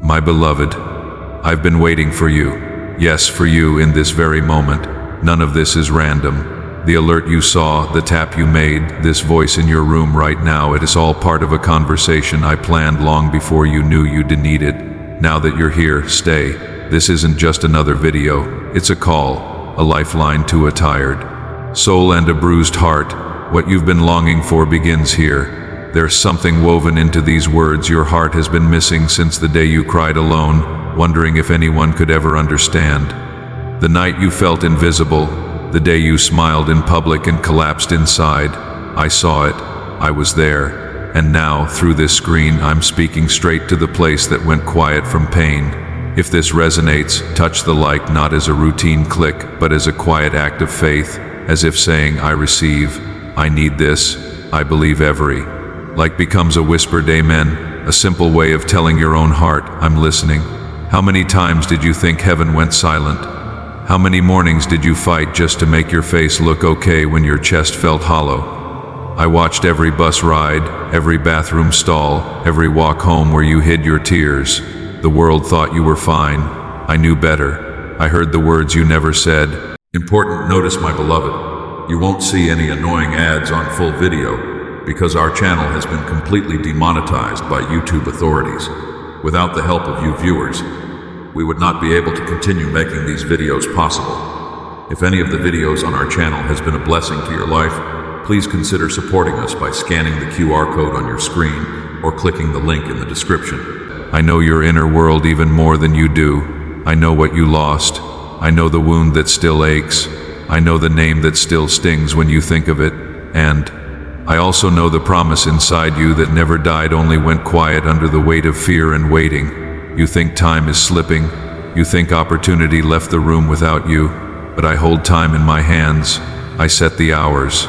My beloved, I've been waiting for you. Yes, for you in this very moment. None of this is random. The alert you saw, the tap you made, this voice in your room right now, it is all part of a conversation I planned long before you knew you'd need it. Now that you're here, stay. This isn't just another video. It's a call, a lifeline to a tired soul and a bruised heart. What you've been longing for begins here. There's something woven into these words your heart has been missing since the day you cried alone, wondering if anyone could ever understand. The night you felt invisible, the day you smiled in public and collapsed inside. I saw it, I was there, and now, through this screen, I'm speaking straight to the place that went quiet from pain. If this resonates, touch the like not as a routine click, but as a quiet act of faith, as if saying, I receive, I need this, I believe every. Like becomes a whispered amen, a simple way of telling your own heart, I'm listening. How many times did you think heaven went silent? How many mornings did you fight just to make your face look okay when your chest felt hollow? I watched every bus ride, every bathroom stall, every walk home where you hid your tears. The world thought you were fine. I knew better. I heard the words you never said. Important notice, my beloved. You won't see any annoying ads on full video because our channel has been completely demonetized by YouTube authorities. Without the help of you viewers, we would not be able to continue making these videos possible. If any of the videos on our channel has been a blessing to your life, please consider supporting us by scanning the QR code on your screen or clicking the link in the description. I know your inner world even more than you do. I know what you lost. I know the wound that still aches. I know the name that still stings when you think of it. And I also know the promise inside you that never died, only went quiet under the weight of fear and waiting. You think time is slipping. You think opportunity left the room without you. But I hold time in my hands. I set the hours.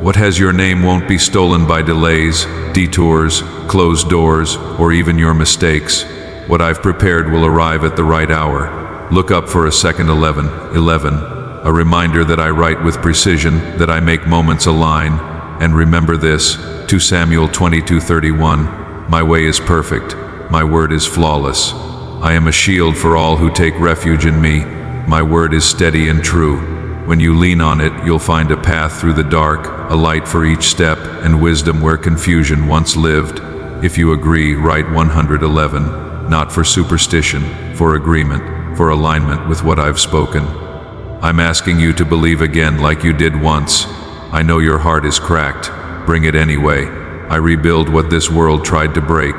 What has your name won't be stolen by delays, detours, closed doors, or even your mistakes. What I've prepared will arrive at the right hour. Look up for a second 11, a reminder that I write with precision, that I make moments align. And remember this, 2 Samuel 22:31, my way is perfect, my word is flawless. I am a shield for all who take refuge in me. My word is steady and true. When you lean on it, you'll find a path through the dark, a light for each step, and wisdom where confusion once lived. If you agree, write 111, not for superstition, for agreement, for alignment with what I've spoken. I'm asking you to believe again like you did once. I know your heart is cracked. Bring it anyway. I rebuild what this world tried to break.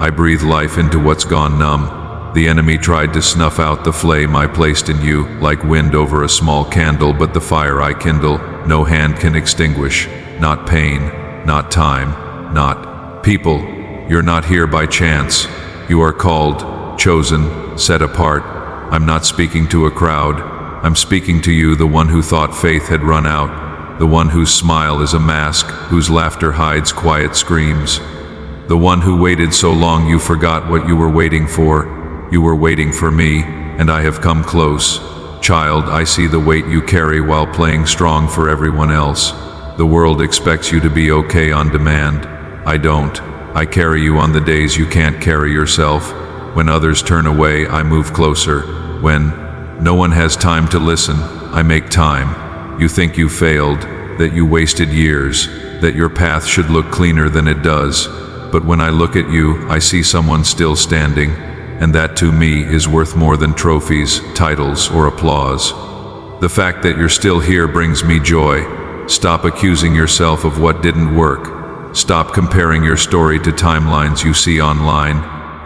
I breathe life into what's gone numb. The enemy tried to snuff out the flame I placed in you, like wind over a small candle, but the fire I kindle, no hand can extinguish. Not pain, not time, not people. You're not here by chance. You are called, chosen, set apart. I'm not speaking to a crowd. I'm speaking to you, the one who thought faith had run out. The one whose smile is a mask, whose laughter hides quiet screams. The one who waited so long you forgot what you were waiting for. You were waiting for me, and I have come close. Child, I see the weight you carry while playing strong for everyone else. The world expects you to be okay on demand. I don't. I carry you on the days you can't carry yourself. When others turn away, I move closer. When no one has time to listen, I make time. You think you failed, that you wasted years, that your path should look cleaner than it does. But when I look at you, I see someone still standing, and that to me is worth more than trophies, titles, or applause. The fact that you're still here brings me joy. Stop accusing yourself of what didn't work. Stop comparing your story to timelines you see online.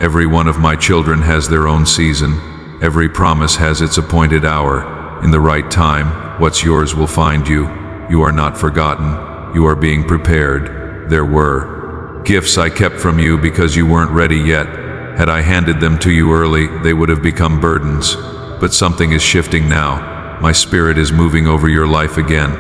Every one of my children has their own season. Every promise has its appointed hour. In the right time, what's yours will find you. You are not forgotten. You are being prepared. There were gifts I kept from you because you weren't ready yet. Had I handed them to you early, they would have become burdens. But something is shifting now. My spirit is moving over your life again.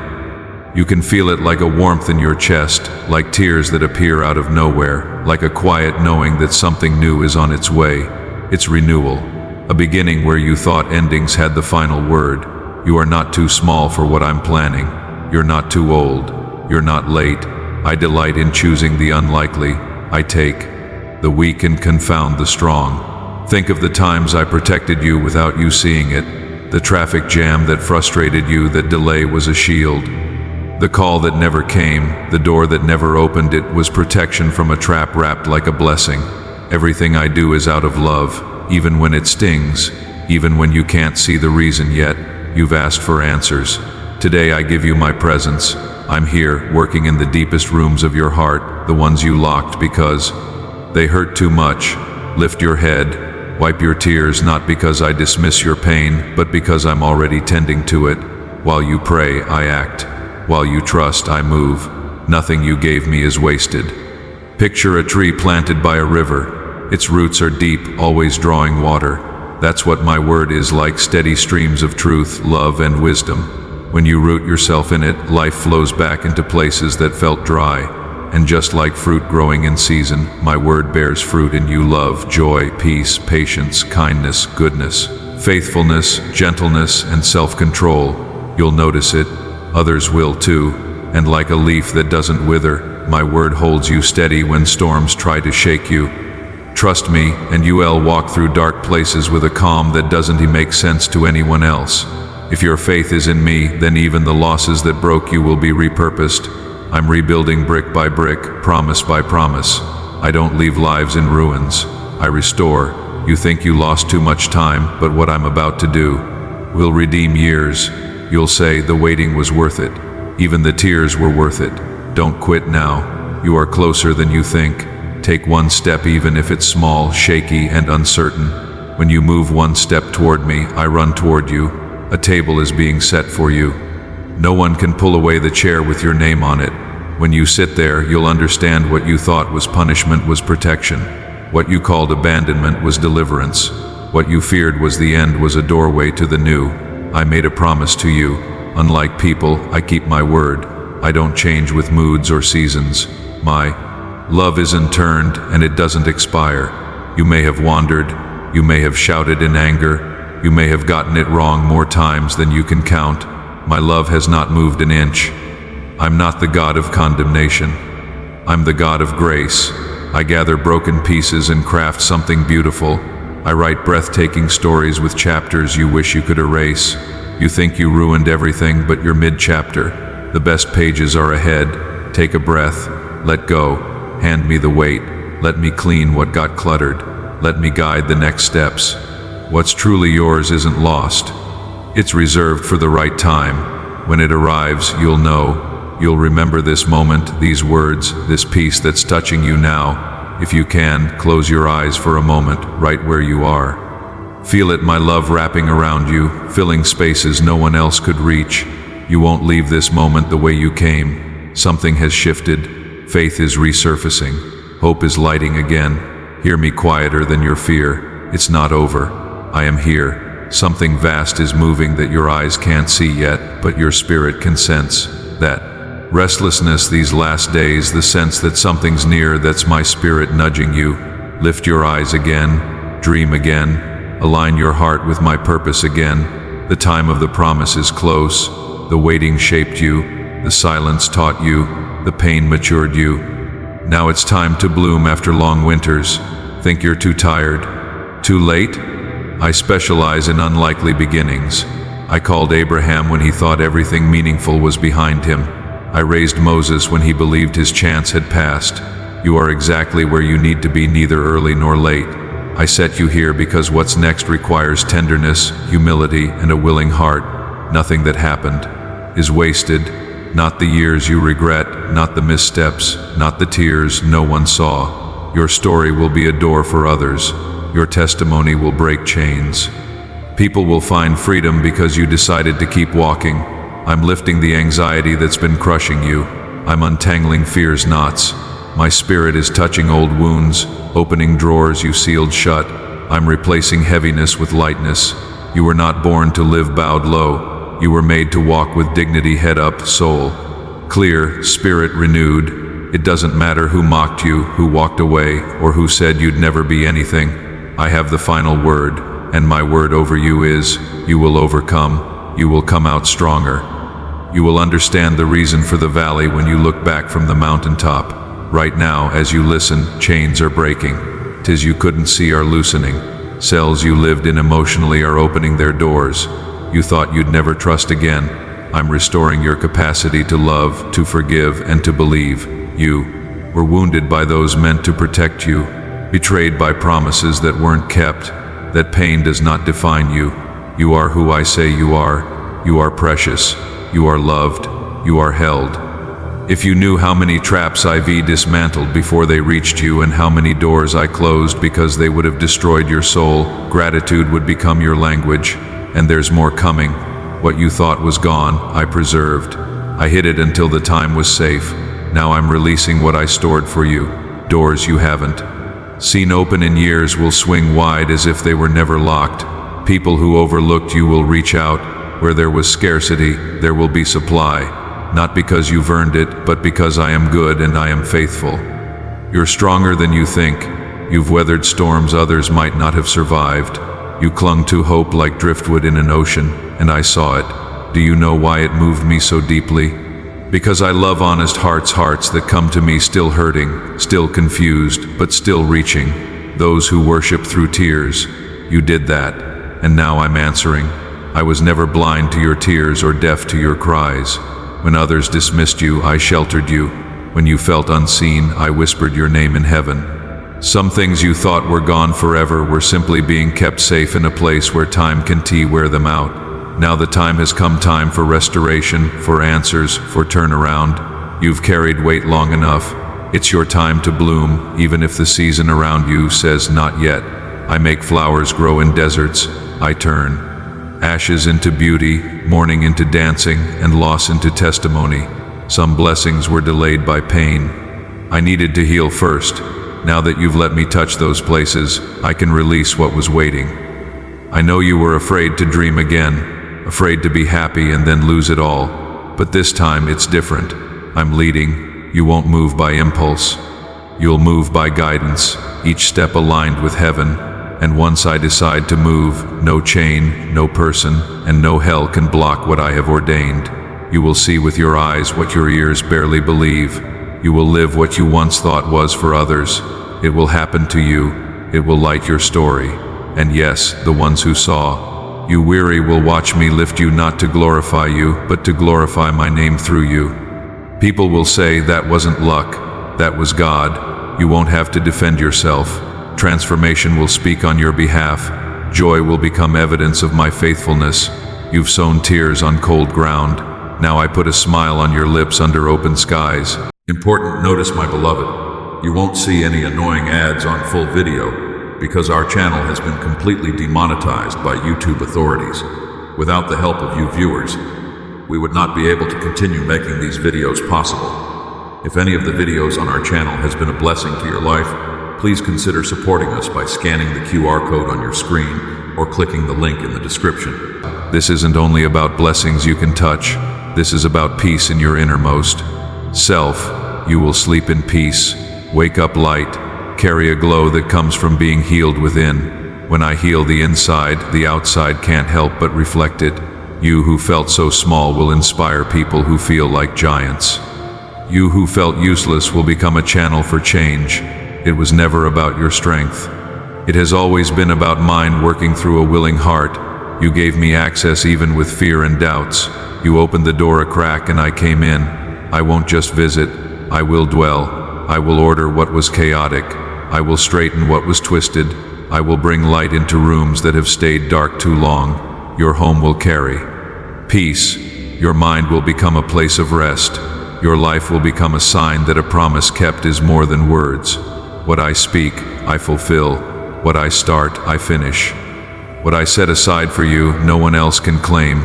You can feel it like a warmth in your chest, like tears that appear out of nowhere, like a quiet knowing that something new is on its way. It's renewal. A beginning where you thought endings had the final word. You are not too small for what I'm planning. You're not too old. You're not late. I delight in choosing the unlikely. I take the weak and confound the strong. Think of the times I protected you without you seeing it, the traffic jam that frustrated you, that delay was a shield. The call that never came, the door that never opened, it was protection from a trap wrapped like a blessing. Everything I do is out of love, even when it stings, even when you can't see the reason yet. You've asked for answers. Today I give you my presence. I'm here, working in the deepest rooms of your heart, the ones you locked because they hurt too much. Lift your head, wipe your tears, not because I dismiss your pain, but because I'm already tending to it. While you pray, I act. While you trust, I move. Nothing you gave me is wasted. Picture a tree planted by a river. Its roots are deep, always drawing water. That's what my word is, like steady streams of truth, love, and wisdom. When you root yourself in it, life flows back into places that felt dry. And just like fruit growing in season, my word bears fruit in you: love, joy, peace, patience, kindness, goodness, faithfulness, gentleness, and self-control. You'll notice it. Others will too. And like a leaf that doesn't wither, my word holds you steady when storms try to shake you. Trust me, and you'll walk through dark places with a calm that doesn't make sense to anyone else. If your faith is in me, then even the losses that broke you will be repurposed. I'm rebuilding brick by brick, promise by promise. I don't leave lives in ruins. I restore. You think you lost too much time, but what I'm about to do will redeem years. You'll say the waiting was worth it. Even the tears were worth it. Don't quit now. You are closer than you think. Take one step, even if it's small, shaky, and uncertain. When you move one step toward me, I run toward you. A table is being set for you. No one can pull away the chair with your name on it. When you sit there, you'll understand what you thought was punishment was protection. What you called abandonment was deliverance. What you feared was the end was a doorway to the new. I made a promise to you. Unlike people, I keep my word. I don't change with moods or seasons. My love isn't turned, and it doesn't expire. You may have wandered. You may have shouted in anger. You may have gotten it wrong more times than you can count. My love has not moved an inch. I'm not the God of condemnation. I'm the God of grace. I gather broken pieces and craft something beautiful. I write breathtaking stories with chapters you wish you could erase. You think you ruined everything, but you're mid-chapter. The best pages are ahead. Take a breath. Let go. Hand me the weight. Let me clean what got cluttered. Let me guide the next steps. What's truly yours isn't lost. It's reserved for the right time. When it arrives, you'll know. You'll remember this moment, these words, this peace that's touching you now. If you can, close your eyes for a moment, right where you are. Feel it, my love, wrapping around you, filling spaces no one else could reach. You won't leave this moment the way you came. Something has shifted. Faith is resurfacing. Hope is lighting again. Hear me quieter than your fear. It's not over. I am here. Something vast is moving that your eyes can't see yet, but your spirit can sense. That restlessness these last days, the sense that something's near, that's my spirit nudging you. Lift your eyes again, dream again, align your heart with my purpose again. The time of the promise is close. The waiting shaped you, the silence taught you, the pain matured you. Now it's time to bloom after long winters. Think you're too tired? Too late? I specialize in unlikely beginnings. I called Abraham when he thought everything meaningful was behind him. I raised Moses when he believed his chance had passed. You are exactly where you need to be, neither early nor late. I set you here because what's next requires tenderness, humility, and a willing heart. Nothing that happened is wasted. Not the years you regret, not the missteps, not the tears no one saw. Your story will be a door for others. Your testimony will break chains. People will find freedom because you decided to keep walking. I'm lifting the anxiety that's been crushing you. I'm untangling fear's knots. My spirit is touching old wounds, opening drawers you sealed shut. I'm replacing heaviness with lightness. You were not born to live bowed low. You were made to walk with dignity, head up, soul clear, spirit renewed. It doesn't matter who mocked you, who walked away, or who said you'd never be anything. I have the final word, and my word over you is, you will overcome. You will come out stronger. You will understand the reason for the valley when you look back from the mountaintop. Right now, as you listen, chains are breaking. 'Tis you couldn't see are loosening. Cells you lived in emotionally are opening their doors. You thought you'd never trust again. I'm restoring your capacity to love, to forgive, and to believe. You were wounded by those meant to protect you, betrayed by promises that weren't kept. That pain does not define you. You are who I say you are. You are precious. You are loved. You are held. If you knew how many traps I've dismantled before they reached you, and how many doors I closed because they would have destroyed your soul, gratitude would become your language. And there's more coming. What you thought was gone, I preserved. I hid it until the time was safe. Now I'm releasing what I stored for you. Doors you haven't seen open in years will swing wide as if they were never locked. People who overlooked you will reach out. Where there was scarcity, there will be supply. Not because you've earned it, but because I am good and I am faithful. You're stronger than you think. You've weathered storms others might not have survived. You clung to hope like driftwood in an ocean, and I saw it. Do you know why it moved me so deeply? Because I love honest hearts that come to me still hurting, still confused, but still reaching. Those who worship through tears. You did that, and now I'm answering. I was never blind to your tears or deaf to your cries. When others dismissed you, I sheltered you. When you felt unseen, I whispered your name in heaven. Some things you thought were gone forever were simply being kept safe in a place where time can wear them out. Now the time has come, time for restoration, for answers, for turnaround. You've carried weight long enough. It's your time to bloom, even if the season around you says not yet. I make flowers grow in deserts. I turn ashes into beauty, mourning into dancing, and loss into testimony. Some blessings were delayed by pain. I needed to heal first. Now that you've let me touch those places, I can release what was waiting. I know you were afraid to dream again, afraid to be happy and then lose it all. But this time it's different. I'm leading. You won't move by impulse. You'll move by guidance, each step aligned with heaven. And once I decide to move, no chain, no person, and no hell can block what I have ordained. You will see with your eyes what your ears barely believe. You will live what you once thought was for others. It will happen to you. It will light your story. And yes, the ones who saw you weary will watch me lift you, not to glorify you, but to glorify my name through you. People will say that wasn't luck, that was God. You won't have to defend yourself. Transformation will speak on your behalf. Joy will become evidence of my faithfulness. You've sown tears on cold ground. Now I put a smile on your lips under open skies. Important notice, my beloved. You won't see any annoying ads on full video because our channel has been completely demonetized by YouTube authorities. Without the help of you viewers, we would not be able to continue making these videos possible. If any of the videos on our channel has been a blessing to your life, please consider supporting us by scanning the QR code on your screen or clicking the link in the description. This isn't only about blessings you can touch. This is about peace in your innermost self. You will sleep in peace, wake up light, carry a glow that comes from being healed within. When I heal the inside, the outside can't help but reflect it. You who felt so small will inspire people who feel like giants. You who felt useless will become a channel for change. It was never about your strength. It has always been about mine working through a willing heart. You gave me access even with fear and doubts. You opened the door a crack and I came in. I won't just visit, I will dwell. I will order what was chaotic. I will straighten what was twisted. I will bring light into rooms that have stayed dark too long. Your home will carry peace. Your mind will become a place of rest. Your life will become a sign that a promise kept is more than words. What I speak, I fulfill. What I start, I finish. What I set aside for you, no one else can claim.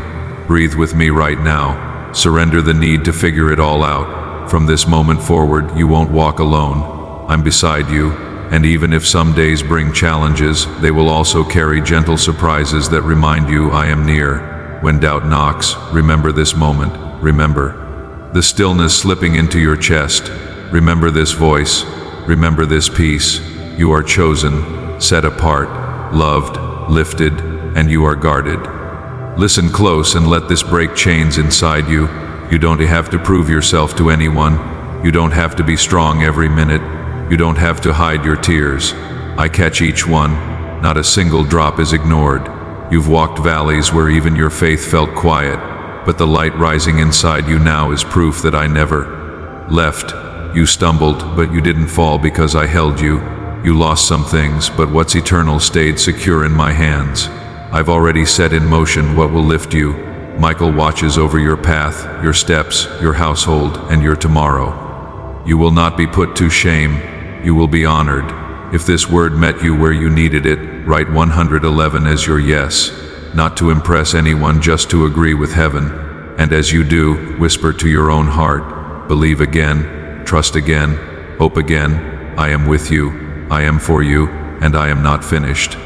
Breathe with me right now. Surrender the need to figure it all out. From this moment forward, you won't walk alone. I'm beside you, and even if some days bring challenges, they will also carry gentle surprises that remind you I am near. When doubt knocks, remember this moment. Remember the stillness slipping into your chest. Remember this voice. Remember this peace. You are chosen, set apart, loved, lifted, and you are guarded. Listen close and let this break chains inside you. You don't have to prove yourself to anyone. You don't have to be strong every minute. You don't have to hide your tears. I catch each one. Not a single drop is ignored. You've walked valleys where even your faith felt quiet, but the light rising inside you now is proof that I never left. You stumbled, but you didn't fall because I held you. You lost some things, but what's eternal stayed secure in my hands. I've already set in motion what will lift you. Michael watches over your path, your steps, your household, and your tomorrow. You will not be put to shame. You will be honored. If this word met you where you needed it, write 111 as your yes, not to impress anyone, just to agree with heaven. And as you do, whisper to your own heart, believe again, trust again, hope again. I am with you, I am for you, and I am not finished.